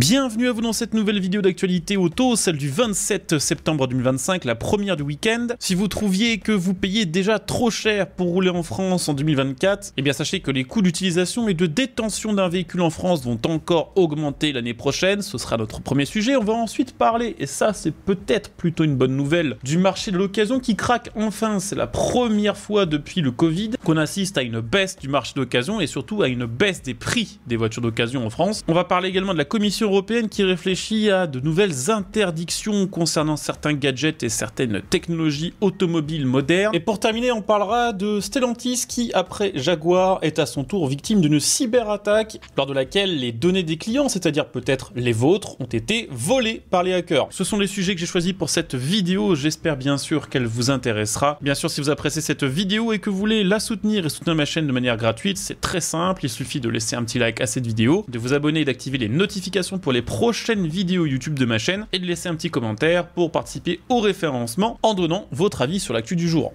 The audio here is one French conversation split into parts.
Bienvenue à vous dans cette nouvelle vidéo d'actualité auto, celle du 27 septembre 2025, la première du week-end. Si vous trouviez que vous payez déjà trop cher pour rouler en France en 2024, eh bien sachez que les coûts d'utilisation et de détention d'un véhicule en France vont encore augmenter l'année prochaine. Ce sera notre premier sujet. On va ensuite parler, et ça c'est peut-être plutôt une bonne nouvelle, du marché de l'occasion qui craque enfin. C'est la première fois depuis le Covid qu'on assiste à une baisse du marché d'occasion et surtout à une baisse des prix des voitures d'occasion en France. On va parler également de la Commission européenne qui réfléchit à de nouvelles interdictions concernant certains gadgets et certaines technologies automobiles modernes. Et pour terminer, on parlera de Stellantis qui, après Jaguar, est à son tour victime d'une cyberattaque lors de laquelle les données des clients, c'est-à-dire peut-être les vôtres, ont été volées par les hackers. Ce sont les sujets que j'ai choisis pour cette vidéo. J'espère bien sûr qu'elle vous intéressera. Bien sûr, si vous appréciez cette vidéo et que vous voulez la soutenir et soutenir ma chaîne de manière gratuite, c'est très simple. Il suffit de laisser un petit like à cette vidéo, de vous abonner et d'activer les notifications pour les prochaines vidéos YouTube de ma chaîne et de laisser un petit commentaire pour participer au référencement en donnant votre avis sur l'actu du jour.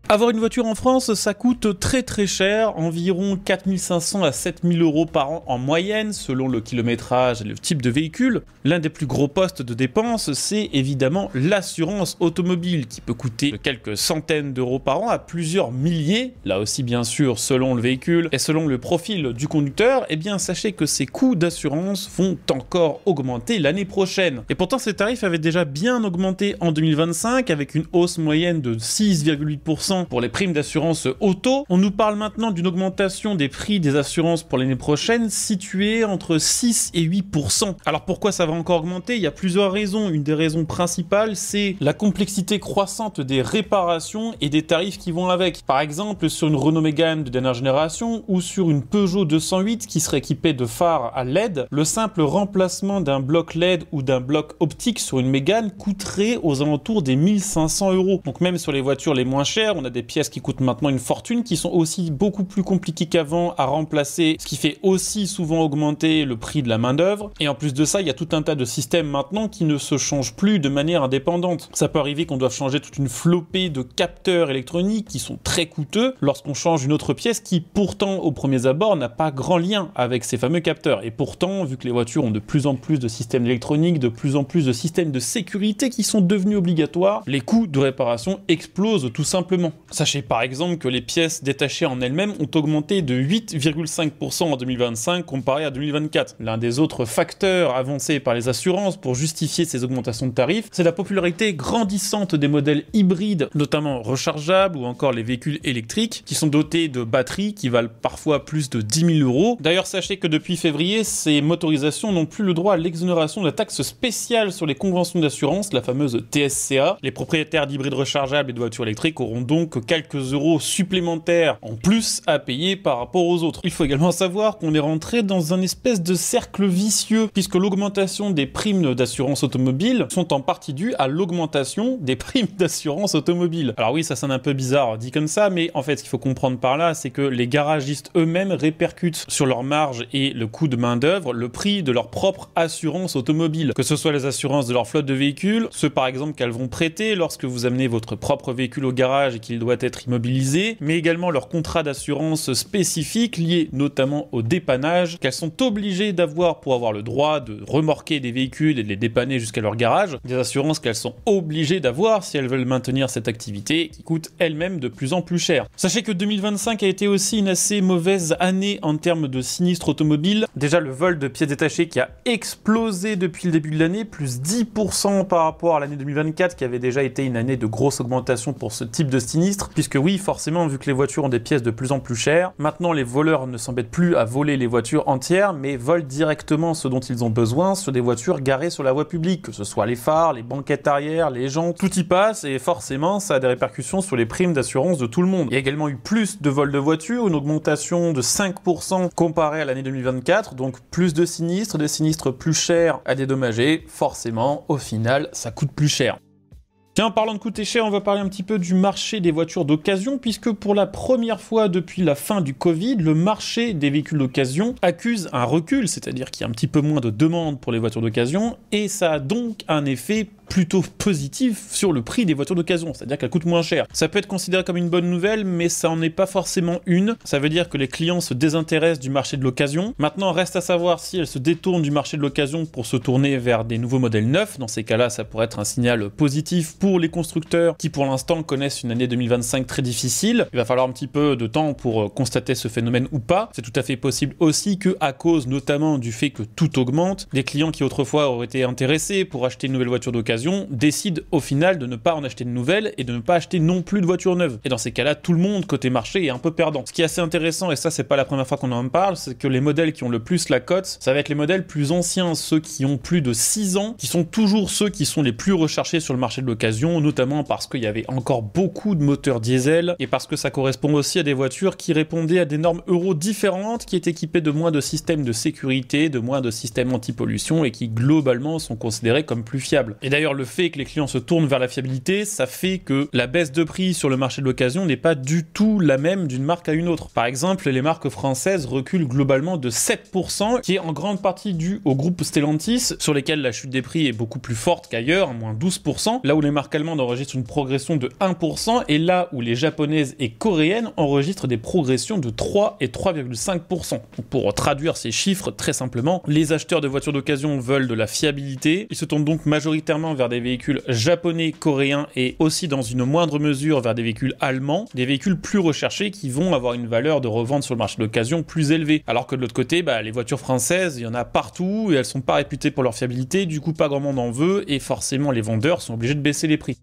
Avoir une voiture en France, ça coûte très cher, environ 4 500 à 7 000 euros par an en moyenne, selon le kilométrage et le type de véhicule. L'un des plus gros postes de dépenses, c'est évidemment l'assurance automobile, qui peut coûter de quelques centaines d'euros par an à plusieurs milliers. Là aussi, bien sûr, selon le véhicule et selon le profil du conducteur, eh bien, sachez que ces coûts d'assurance vont encore augmenter l'année prochaine. Et pourtant, ces tarifs avaient déjà bien augmenté en 2025, avec une hausse moyenne de 6,8% pour les primes d'assurance auto. On nous parle maintenant d'une augmentation des prix des assurances pour l'année prochaine située entre 6 et 8%. Alors pourquoi ça va encore augmenter? Il y a plusieurs raisons. Une des raisons principales, c'est la complexité croissante des réparations et des tarifs qui vont avec. Par exemple, sur une Renault Mégane de dernière génération ou sur une Peugeot 208 qui serait équipée de phares à LED, le simple remplacement d'un bloc LED ou d'un bloc optique sur une Mégane coûterait aux alentours des 1500 euros. Donc même sur les voitures les moins chères, on a des pièces qui coûtent maintenant une fortune, qui sont aussi beaucoup plus compliquées qu'avant à remplacer, ce qui fait aussi souvent augmenter le prix de la main-d'œuvre. Et en plus de ça, il y a tout un tas de systèmes maintenant qui ne se changent plus de manière indépendante. Ça peut arriver qu'on doive changer toute une flopée de capteurs électroniques qui sont très coûteux lorsqu'on change une autre pièce qui, pourtant, au premier abord, n'a pas grand lien avec ces fameux capteurs. Et pourtant, vu que les voitures ont de plus en plus de systèmes électroniques, de plus en plus de systèmes de sécurité qui sont devenus obligatoires, les coûts de réparation explosent tout simplement. Sachez par exemple que les pièces détachées en elles-mêmes ont augmenté de 8,5% en 2025 comparé à 2024. L'un des autres facteurs avancés par les assurances pour justifier ces augmentations de tarifs, c'est la popularité grandissante des modèles hybrides, notamment rechargeables ou encore les véhicules électriques, qui sont dotés de batteries qui valent parfois plus de 10 000 euros. D'ailleurs, sachez que depuis février, ces motorisations n'ont plus le droit à l'exonération de la taxe spéciale sur les conventions d'assurance, la fameuse TSCA. Les propriétaires d'hybrides rechargeables et de voitures électriques auront donc quelques euros supplémentaires en plus à payer par rapport aux autres. Il faut également savoir qu'on est rentré dans un espèce de cercle vicieux, puisque l'augmentation des primes d'assurance automobile sont en partie dues à l'augmentation des primes d'assurance automobile. Alors oui, ça sonne un peu bizarre dit comme ça, mais en fait, ce qu'il faut comprendre par là, c'est que les garagistes eux-mêmes répercutent sur leur marge et le coût de main-d'œuvre le prix de leur propre assurance automobile, que ce soit les assurances de leur flotte de véhicules, ceux par exemple qu'elles vont prêter lorsque vous amenez votre propre véhicule au garage et qu'il doit être immobilisé, mais également leurs contrats d'assurance spécifiques liés notamment au dépannage qu'elles sont obligées d'avoir pour avoir le droit de remorquer des véhicules et de les dépanner jusqu'à leur garage, des assurances qu'elles sont obligées d'avoir si elles veulent maintenir cette activité qui coûte elle-même de plus en plus cher. Sachez que 2025 a été aussi une assez mauvaise année en termes de sinistres automobiles. Déjà le vol de pièces détachées qui a explosé depuis le début de l'année, plus 10% par rapport à l'année 2024 qui avait déjà été une année de grosse augmentation pour ce type de sinistre, puisque oui, forcément, vu que les voitures ont des pièces de plus en plus chères, maintenant les voleurs ne s'embêtent plus à voler les voitures entières, mais volent directement ce dont ils ont besoin sur des voitures garées sur la voie publique, que ce soit les phares, les banquettes arrière, les jantes, tout y passe, et forcément, ça a des répercussions sur les primes d'assurance de tout le monde. Il y a également eu plus de vols de voitures, une augmentation de 5% comparé à l'année 2024, donc plus de sinistres, des sinistres plus chers à dédommager, forcément, au final, ça coûte plus cher. Tiens, en parlant de coûter cher, on va parler un petit peu du marché des voitures d'occasion, puisque pour la première fois depuis la fin du Covid, le marché des véhicules d'occasion accuse un recul, c'est-à-dire qu'il y a un petit peu moins de demande pour les voitures d'occasion, et ça a donc un effet plutôt positif sur le prix des voitures d'occasion, c'est-à-dire qu'elles coûtent moins cher. Ça peut être considéré comme une bonne nouvelle, mais ça en est pas forcément une. Ça veut dire que les clients se désintéressent du marché de l'occasion. Maintenant, reste à savoir si elles se détournent du marché de l'occasion pour se tourner vers des nouveaux modèles neufs. Dans ces cas-là, ça pourrait être un signal positif pour les constructeurs qui, pour l'instant, connaissent une année 2025 très difficile. Il va falloir un petit peu de temps pour constater ce phénomène ou pas. C'est tout à fait possible aussi que, à cause notamment du fait que tout augmente, les clients qui autrefois auraient été intéressés pour acheter une nouvelle voiture d'occasion décident au final de ne pas en acheter de nouvelles et de ne pas acheter non plus de voitures neuves. Et dans ces cas-là, tout le monde côté marché est un peu perdant. Ce qui est assez intéressant, et ça c'est pas la première fois qu'on en parle, c'est que les modèles qui ont le plus la cote, ça va être les modèles plus anciens, ceux qui ont plus de 6 ans, qui sont toujours ceux qui sont les plus recherchés sur le marché de l'occasion, notamment parce qu'il y avait encore beaucoup de moteurs diesel et parce que ça correspond aussi à des voitures qui répondaient à des normes euro différentes, qui étaient équipées de moins de systèmes de sécurité, de moins de systèmes anti-pollution et qui globalement sont considérés comme plus fiables. Et d'ailleurs, le fait que les clients se tournent vers la fiabilité, ça fait que la baisse de prix sur le marché de l'occasion n'est pas du tout la même d'une marque à une autre. Par exemple, les marques françaises reculent globalement de 7%, qui est en grande partie dû au groupe Stellantis, sur lesquels la chute des prix est beaucoup plus forte qu'ailleurs, moins 12%, là où les marques allemandes enregistrent une progression de 1%, et là où les japonaises et coréennes enregistrent des progressions de 3 et 3,5%. Donc pour traduire ces chiffres très simplement, les acheteurs de voitures d'occasion veulent de la fiabilité, ils se tournent donc majoritairement vers des véhicules japonais, coréens et aussi dans une moindre mesure vers des véhicules allemands, des véhicules plus recherchés qui vont avoir une valeur de revente sur le marché d'occasion plus élevée. Alors que de l'autre côté, les voitures françaises, il y en a partout et elles sont pas réputées pour leur fiabilité, du coup pas grand monde en veut et forcément les vendeurs sont obligés de baisser les prix.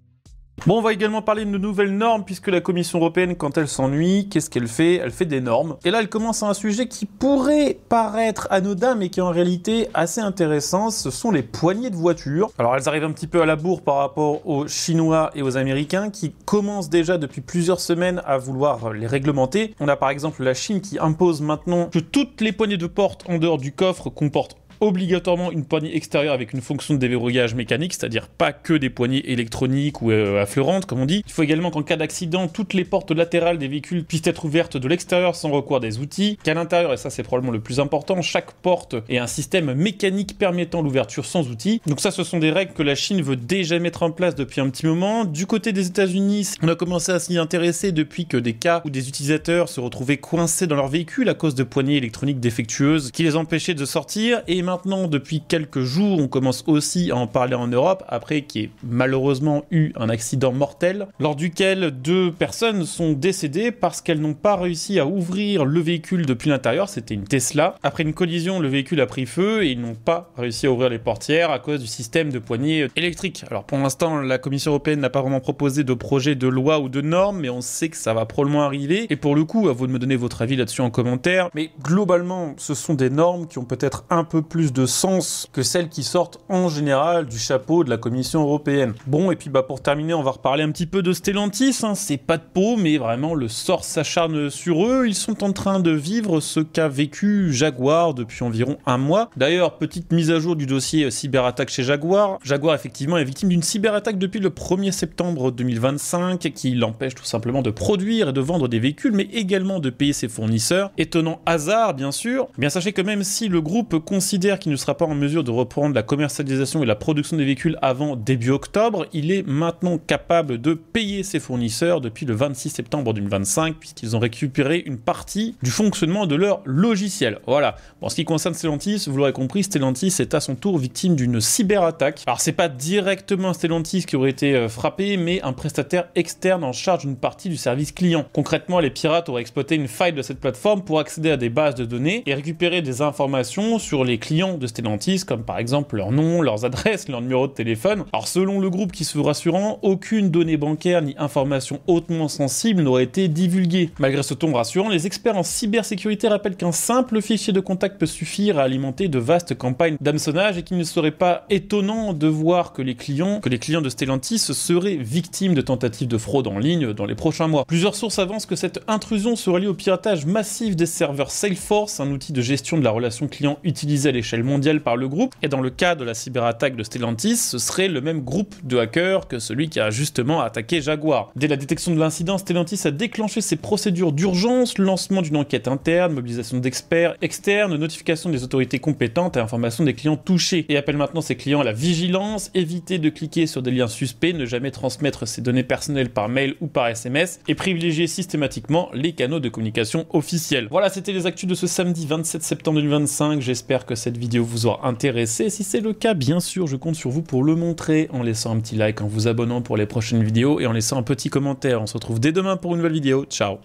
Bon, on va également parler de nouvelles normes, puisque la Commission européenne, quand elle s'ennuie, qu'est-ce qu'elle fait? Elle fait des normes. Et là, elle commence à un sujet qui pourrait paraître anodin, mais qui est en réalité assez intéressant, ce sont les poignées de voitures. Alors, elles arrivent un petit peu à la bourre par rapport aux Chinois et aux Américains, qui commencent déjà depuis plusieurs semaines à vouloir les réglementer. On a par exemple la Chine qui impose maintenant que toutes les poignées de porte en dehors du coffre comportent obligatoirement une poignée extérieure avec une fonction de déverrouillage mécanique, c'est-à-dire pas que des poignées électroniques ou affleurantes, comme on dit. Il faut également qu'en cas d'accident, toutes les portes latérales des véhicules puissent être ouvertes de l'extérieur sans recours à des outils, qu'à l'intérieur, et ça c'est probablement le plus important, chaque porte ait un système mécanique permettant l'ouverture sans outils. Donc ça, ce sont des règles que la Chine veut déjà mettre en place depuis un petit moment. Du côté des États-Unis, on a commencé à s'y intéresser depuis que des cas où des utilisateurs se retrouvaient coincés dans leur véhicule à cause de poignées électroniques défectueuses qui les empêchaient de sortir, et maintenant, depuis quelques jours, on commence aussi à en parler en Europe, après qu'il y ait malheureusement eu un accident mortel, lors duquel 2 personnes sont décédées parce qu'elles n'ont pas réussi à ouvrir le véhicule depuis l'intérieur. C'était une Tesla. Après une collision, le véhicule a pris feu et ils n'ont pas réussi à ouvrir les portières à cause du système de poignée électrique. Alors pour l'instant, la Commission européenne n'a pas vraiment proposé de projet de loi ou de normes, mais on sait que ça va probablement arriver. Et pour le coup, à vous de me donner votre avis là-dessus en commentaire. Mais globalement, ce sont des normes qui ont peut-être un peu plus de sens que celles qui sortent en général du chapeau de la Commission européenne. Bon, et puis pour terminer, on va reparler un petit peu de Stellantis, c'est pas de peau, mais vraiment le sort s'acharne sur eux. Ils sont en train de vivre ce qu'a vécu Jaguar depuis environ un mois. D'ailleurs, petite mise à jour du dossier cyberattaque chez Jaguar. Jaguar, effectivement, est victime d'une cyberattaque depuis le 1er septembre 2025 qui l'empêche tout simplement de produire et de vendre des véhicules, mais également de payer ses fournisseurs. Étonnant hasard, bien sûr. Bien, sachez que même si le groupe considère qu'il ne sera pas en mesure de reprendre la commercialisation et la production des véhicules avant début octobre, il est maintenant capable de payer ses fournisseurs depuis le 26 septembre 2025, puisqu'ils ont récupéré une partie du fonctionnement de leur logiciel. Voilà. Bon, en ce qui concerne Stellantis, vous l'aurez compris, Stellantis est à son tour victime d'une cyberattaque. Alors c'est pas directement Stellantis qui aurait été frappé, mais un prestataire externe en charge d'une partie du service client. Concrètement, les pirates auraient exploité une faille de cette plateforme pour accéder à des bases de données et récupérer des informations sur les clients de Stellantis, comme par exemple leur nom, leurs adresses, leur numéro de téléphone. Alors selon le groupe qui se veut rassurant, aucune donnée bancaire ni information hautement sensible n'aurait été divulguée. Malgré ce ton rassurant, les experts en cybersécurité rappellent qu'un simple fichier de contact peut suffire à alimenter de vastes campagnes d'hameçonnage et qu'il ne serait pas étonnant de voir que les clients de Stellantis seraient victimes de tentatives de fraude en ligne dans les prochains mois. Plusieurs sources avancent que cette intrusion serait liée au piratage massif des serveurs Salesforce, un outil de gestion de la relation client utilisé à l'échelle l'échelle mondiale par le groupe, et dans le cas de la cyberattaque de Stellantis, ce serait le même groupe de hackers que celui qui a justement attaqué Jaguar. Dès la détection de l'incident, Stellantis a déclenché ses procédures d'urgence, lancement d'une enquête interne, mobilisation d'experts externes, notification des autorités compétentes et information des clients touchés, et appelle maintenant ses clients à la vigilance, éviter de cliquer sur des liens suspects, ne jamais transmettre ses données personnelles par mail ou par SMS, et privilégier systématiquement les canaux de communication officiels. Voilà, c'était les actus de ce samedi 27 septembre 2025, j'espère que cette vidéo vous aura intéressé. Si c'est le cas, bien sûr, je compte sur vous pour le montrer en laissant un petit like, en vous abonnant pour les prochaines vidéos et en laissant un petit commentaire. On se retrouve dès demain pour une nouvelle vidéo. Ciao!